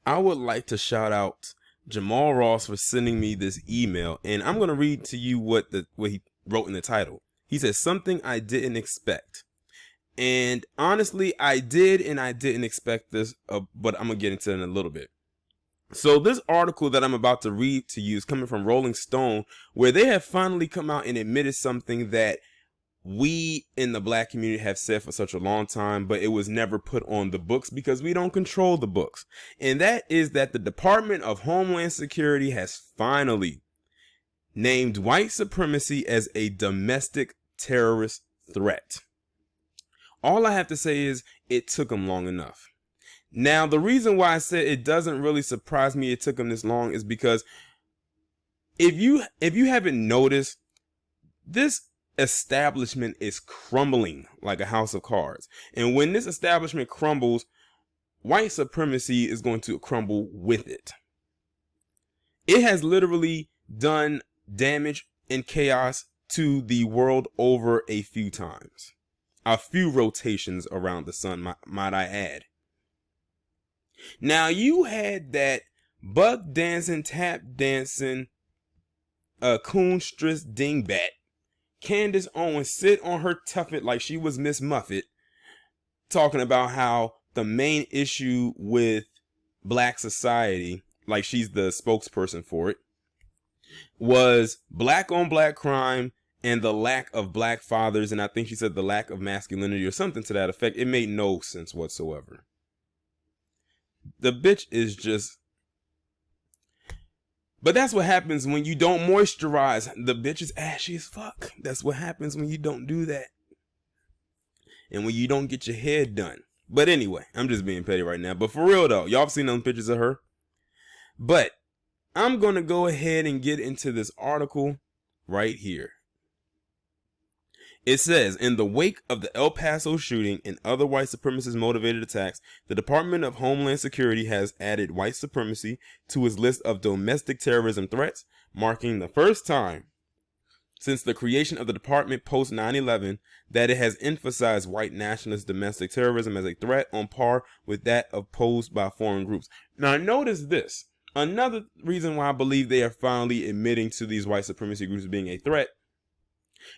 I would like to shout out Jamal Ross for sending me this email, and I'm going to read to you what he wrote in the title. He says, "Something I didn't expect." And honestly, I did and I didn't expect this, but I'm going to get into it in a little bit. So this article that I'm about to read to you is coming from Rolling Stone, where they have finally come out and admitted something that we in the black community have said for such a long time, but it was never put on the books because we don't control the books. And that is that the Department of Homeland Security has finally named white supremacy as a domestic terrorist threat. All I have to say is it took them long enough. Now, the reason why I said it doesn't really surprise me it took them this long is because if you haven't noticed, this establishment is crumbling like a house of cards. And when this establishment crumbles, white supremacy is going to crumble with it. It has literally done damage and chaos to the world over a few times. A few rotations around the sun, might I add. Now, you had that buck dancing, tap dancing, coonstress dingbat Candace Owens sit on her tuffet like she was Miss Muffet, talking about how the main issue with black society, like she's the spokesperson for it, was black on black crime and the lack of black fathers, and I think she said the lack of masculinity or something to that effect. It made no sense whatsoever. The bitch is just... But that's what happens when you don't moisturize. The bitch is ashy as fuck. That's what happens when you don't do that. And when you don't get your hair done. But anyway, I'm just being petty right now. But for real though, y'all have seen those pictures of her. But I'm going to go ahead and get into this article right here. It says, in the wake of the El Paso shooting and other white supremacist motivated attacks, the Department of Homeland Security has added white supremacy to its list of domestic terrorism threats, marking the first time since the creation of the department post 9/11 that it has emphasized white nationalist domestic terrorism as a threat on par with that posed by foreign groups. Now notice this. Another reason why I believe they are finally admitting to these white supremacy groups being a threat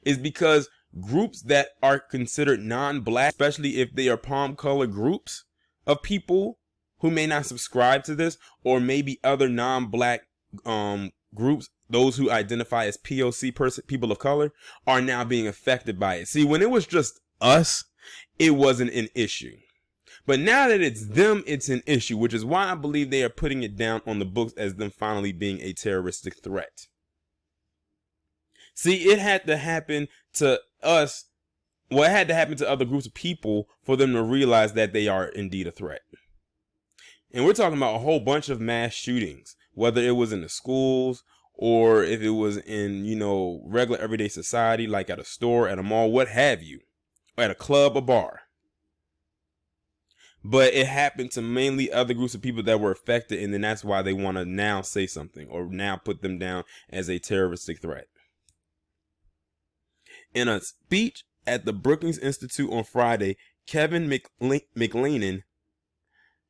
is because groups that are considered non-black, especially if they are palm-colored groups of people who may not subscribe to this, or maybe other non-black groups, those who identify as POC people of color, are now being affected by it. See, when it was just us, it wasn't an issue. But now that it's them, it's an issue, which is why I believe they are putting it down on the books as them finally being a terroristic threat. See, it had to happen to us. Well, it had to happen to other groups of people for them to realize that they are indeed a threat. And we're talking about a whole bunch of mass shootings, whether it was in the schools or if it was in, regular everyday society, like at a store, at a mall, what have you, or at a club or bar. But it happened to mainly other groups of people that were affected, and then that's why they want to now say something or now put them down as a terroristic threat. In a speech at the Brookings Institute on Friday, Kevin McLennan,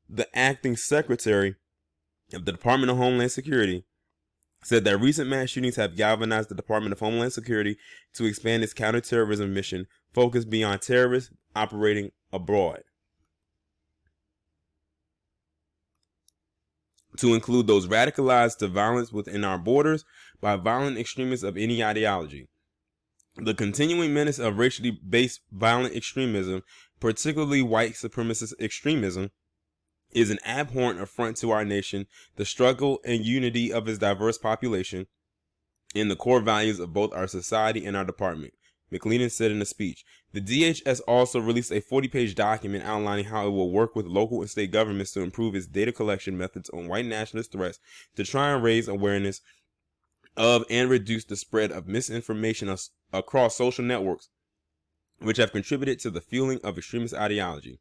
the acting secretary of the Department of Homeland Security, said that recent mass shootings have galvanized the Department of Homeland Security to expand its counterterrorism mission focused beyond terrorists operating abroad, to include those radicalized to violence within our borders by violent extremists of any ideology. The continuing menace of racially based violent extremism, particularly white supremacist extremism, is an abhorrent affront to our nation, the struggle and unity of its diverse population, and the core values of both our society and our department, McLennan said in a speech. The DHS also released a 40-page document outlining how it will work with local and state governments to improve its data collection methods on white nationalist threats to try and raise awareness of and reduce the spread of misinformation across social networks, which have contributed to the fueling of extremist ideology.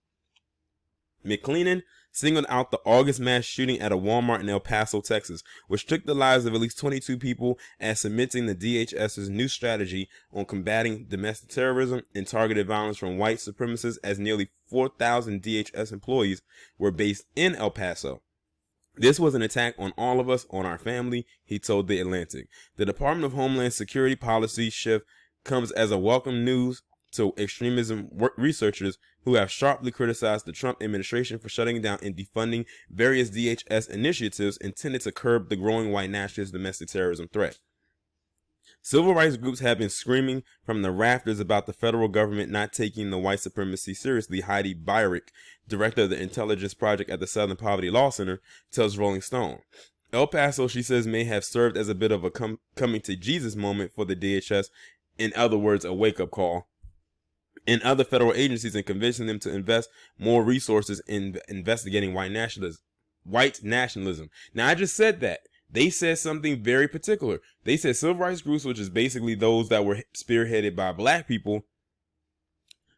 McLennan singled out the August mass shooting at a Walmart in El Paso, Texas, which took the lives of at least 22 people, as cementing the DHS's new strategy on combating domestic terrorism and targeted violence from white supremacists, as nearly 4,000 DHS employees were based in El Paso. This was an attack on all of us, on our family, he told The Atlantic. The Department of Homeland Security policy shift comes as a welcome news to extremism researchers who have sharply criticized the Trump administration for shutting down and defunding various DHS initiatives intended to curb the growing white nationalist domestic terrorism threat. Civil rights groups have been screaming from the rafters about the federal government not taking the white supremacy seriously, Heidi Beirich, director of the Intelligence Project at the Southern Poverty Law Center, tells Rolling Stone. El Paso, she says, may have served as a bit of a coming to Jesus moment for the DHS, in other words, a wake-up call, and other federal agencies, and convincing them to invest more resources in investigating white nationalism. Now, I just said that. They said something very particular. They said civil rights groups, which is basically those that were spearheaded by black people,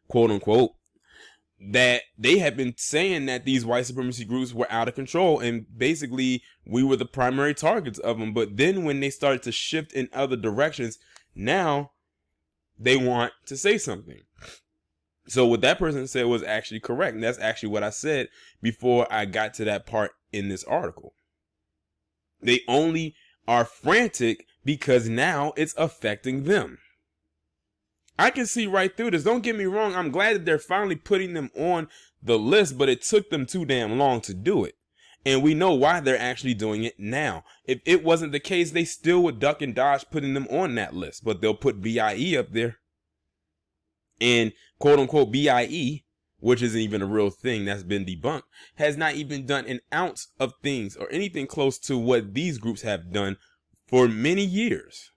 quote unquote, that they had been saying that these white supremacy groups were out of control, and basically we were the primary targets of them. But then when they started to shift in other directions, now they want to say something. So what that person said was actually correct. And that's actually what I said before I got to that part in this article. They only are frantic because now it's affecting them. I can see right through this. Don't get me wrong. I'm glad that they're finally putting them on the list, but it took them too damn long to do it. And we know why they're actually doing it now. If it wasn't the case, they still would duck and dodge putting them on that list, but they'll put BIE up there. And quote unquote BIE, which isn't even a real thing, that's been debunked, has not even done an ounce of things or anything close to what these groups have done for many years.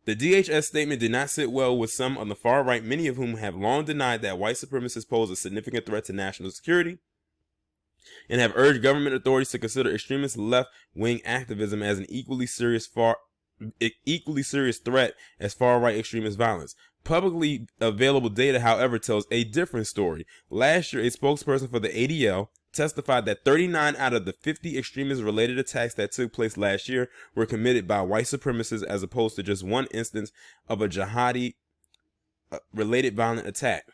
The DHS statement did not sit well with some on the far right, many of whom have long denied that white supremacists pose a significant threat to national security, and have urged government authorities to consider extremist left-wing activism as an equally serious threat as far-right extremist violence. Publicly available data, however, tells a different story. Last year, a spokesperson for the ADL testified that 39 out of the 50 extremist-related attacks that took place last year were committed by white supremacists, as opposed to just one instance of a jihadi-related violent attack.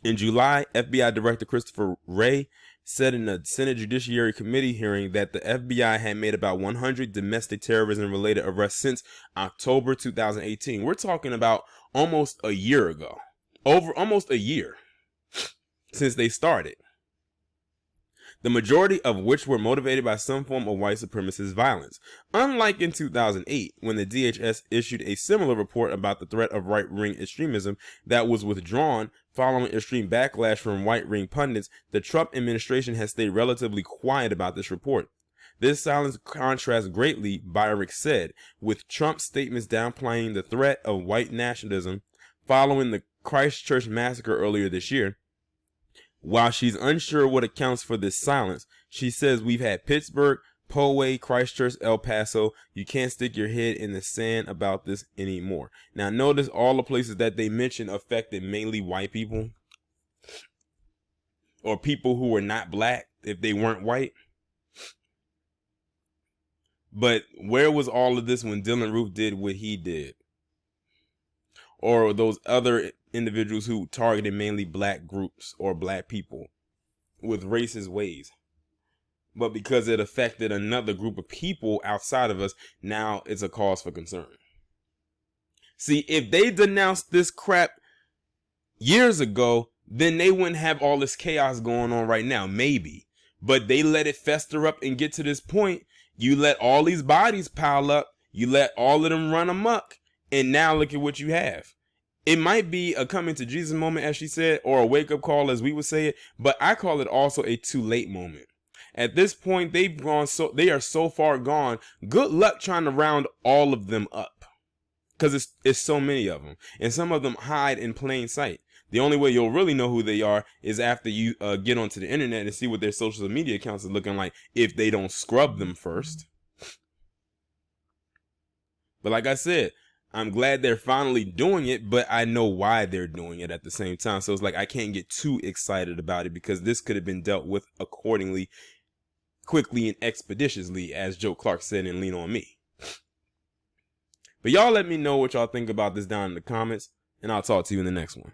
In July, FBI Director Christopher Wray said in a Senate Judiciary Committee hearing that the FBI had made about 100 domestic terrorism-related arrests since October 2018. We're talking about almost a year ago. Almost a year since they started. The majority of which were motivated by some form of white supremacist violence. Unlike in 2008, when the DHS issued a similar report about the threat of right-wing extremism that was withdrawn following extreme backlash from right-wing pundits, the Trump administration has stayed relatively quiet about this report. This silence contrasts greatly, Beirich said, with Trump's statements downplaying the threat of white nationalism following the Christchurch massacre earlier this year. While she's unsure what accounts for this silence, she says we've had Pittsburgh, Poway, Christchurch, El Paso. You can't stick your head in the sand about this anymore. Now notice all the places that they mentioned affected mainly white people or people who were not black if they weren't white. But where was all of this when Dylan Roof did what he did? Or those other individuals who targeted mainly black groups or black people with racist ways? But because it affected another group of people outside of us, now it's a cause for concern. See, if they denounced this crap years ago, then they wouldn't have all this chaos going on right now, maybe. But they let it fester up and get to this point. You let all these bodies pile up, you let all of them run amok, and now look at what you have. It might be a coming to Jesus moment, as she said, or a wake-up call, as we would say it, but I call it also a too late moment. At this point, they are so far gone. Good luck trying to round all of them up, because it's so many of them, and some of them hide in plain sight. The only way you'll really know who they are is after you get onto the internet and see what their social media accounts are looking like, if they don't scrub them first. But like I said, I'm glad they're finally doing it, but I know why they're doing it at the same time. So it's like I can't get too excited about it, because this could have been dealt with accordingly, quickly and expeditiously, as Joe Clark said in Lean On Me. But y'all let me know what y'all think about this down in the comments, and I'll talk to you in the next one.